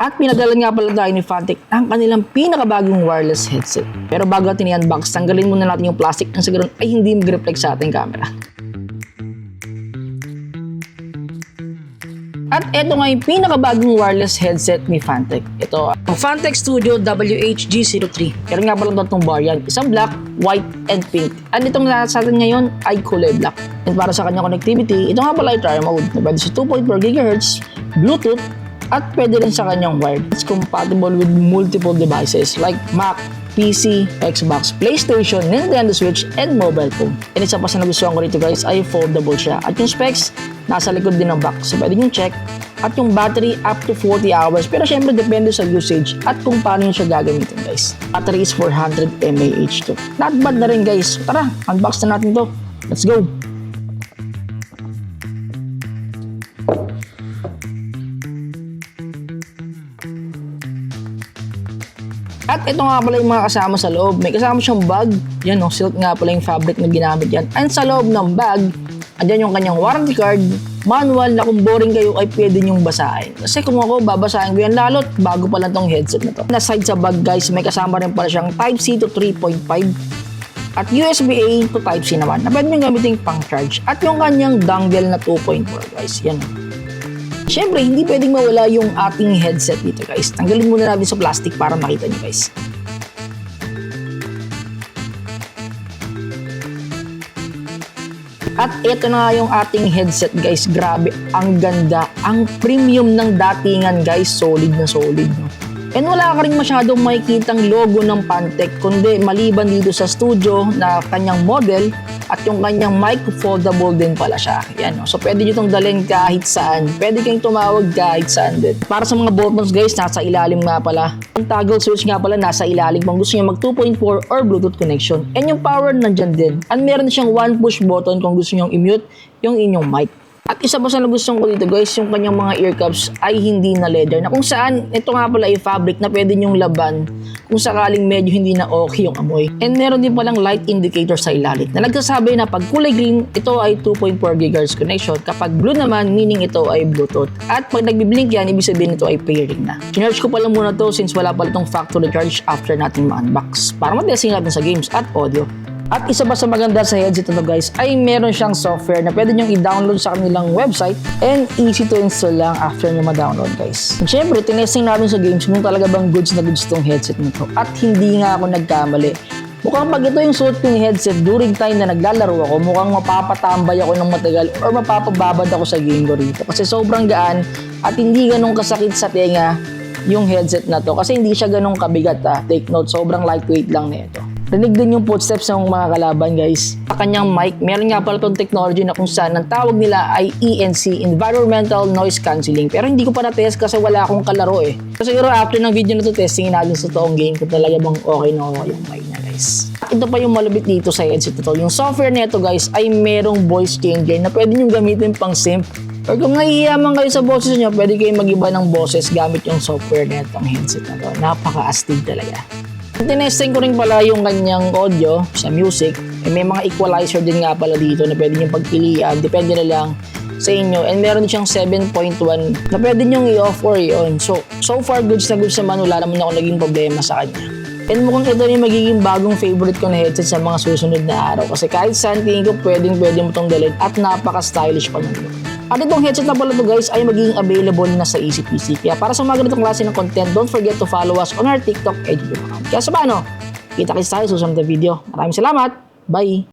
At pinadala nga pala tayo ni Phanteks ang kanilang pinakabagong wireless headset. Pero bago natin i-unbox, tanggalin muna natin yung plastic nang sa ganun ay hindi mag-reflect sa ating camera. At ito nga yung pinakabagong wireless headset ni Phanteks. Ito, ang Phanteks Studio WH-G03. Pero nga pala itong variant. Isang black, white, and pink. At itong nasa atin ngayon ay kulay black. And para sa kanyang connectivity, ito nga pala ay trial mode. Pwede sa 2.4 GHz, Bluetooth, at pwede rin sa kanyang wired. It's compatible with multiple devices like Mac, PC, Xbox, PlayStation, Nintendo Switch, and mobile phone. And isa pa sa nagustuhan ko rito guys ay foldable siya. At yung specs, nasa likod din ng box. So pwede nyo check. At yung battery up to 40 hours. Pero syempre depende sa usage at kung paano nyo siya gagamitin guys. Battery is 400 mAh to. Not bad na rin guys. So, tara, unbox na natin to. Let's go! At ito nga pala yung mga kasama sa loob. May kasama siyang bag. Yan o, silk nga pala yung fabric na ginamit yan. And sa loob ng bag, andyan yung kanyang warranty card, manual na kung boring kayo ay pwede nyong basahin. Kasi kung ako, babasahin ko yan lalo't bago pa lang tong headset na to. Aside sa bag guys, may kasama rin pala siyang Type-C to 3.5 at USB-A to Type-C naman na pwede nyo gamitin pang charge. At yung kanyang dongle na 2.4 guys. Yan o. Siyempre, hindi pwedeng mawala yung ating headset dito guys. Tanggalin muna natin sa plastic para makita nyo guys. At ito na nga yung ating headset guys. Grabe, ang ganda. Ang premium ng datingan guys. Solid na solid. No? And wala ka rin masyadong makikitang logo ng Phanteks, kundi maliban dito sa studio na kanyang model at yung kanyang mic foldable din pala siya. Yan, no? So pwede nyo itong dalhin kahit saan. Pwede kayong tumawag kahit saan din. Para sa mga buttons guys, nasa ilalim nga pala. Yung toggle switch nga pala nasa ilalim kung gusto nyo mag 2.4 or Bluetooth connection. And yung power nandyan din. And meron siyang one push button kung gusto nyo i-mute yung inyong mic. At isa pa sa nagustuhan ko dito guys, yung kanyang mga ear cups ay hindi na leather. Na kung saan, ito nga pala ay fabric na pwede nyong laban kung sakaling medyo hindi na okay yung amoy. And meron din palang light indicator sa ilalim na nagsasabi na pag kulay green, ito ay 2.4 GHz connection. Kapag blue naman, meaning ito ay Bluetooth. At pag nagbiblink yan, ibig sabihin ito ay pairing na. Charge ko pala muna to since wala pala itong factory charge after natin ma-unbox para matesting natin sa games at audio. At isa pa sa maganda sa headset na to guys ay meron siyang software na pwede nyong i-download sa kanilang website and easy to install lang after nyo ma-download guys. And syempre, tinesting namin sa games kung talaga bang goods na goods tong headset na to. At hindi nga ako nagkamali. Mukhang pag ito yung suot kong headset during time na naglalaro ako, mukhang mapapatambay ako ng matagal or mapapababad ako sa game ko rito. Kasi sobrang gaan at hindi ganun kasakit sa tenga yung headset na to. Kasi hindi siya ganun kabigat ha. Take note, sobrang lightweight lang na ito. Rinig din yung footsteps ng mga kalaban guys. Sa kanyang mic, meron nga pala itong technology na kung saan ang tawag nila ay ENC, Environmental Noise Cancelling. Pero hindi ko pa na-test kasi wala akong kalaro eh. So siguro after ng video na to, testingin natin sa toong game kung talaga bang okay na yung mic niya guys. At ito pa yung malupit dito sa headset na to. Yung software nito guys ay merong voice changer na pwede nyo gamitin pang simp. Or kung nahihiyaman kayo sa boses nyo, pwede kayo mag-iba ng boses gamit yung software na itong headset na to. Napaka-astig talaga. Tinesting ko rin pala yung kanyang audio sa music. May mga equalizer din nga pala dito na pwede nyo pagpilian. Depende na lang sa inyo. And meron siyang 7.1 na pwede nyo i-off or i-on. So far goods na goods naman. Wala naman ako naging problema sa kanya. And mukhang ito yung magiging bagong favorite ko na headset sa mga susunod na araw. Kasi kahit saan tingin ko pwede mo itong dalhin at napaka-stylish pa naman. At itong headset na pala to guys ay magiging available na sa EasyPC. Kaya para sa mga ganitong klase ng content, don't forget to follow us on our TikTok and YouTube account. Kaya sa paano? Kita-kits tayo sa susunod na video. Maraming salamat. Bye!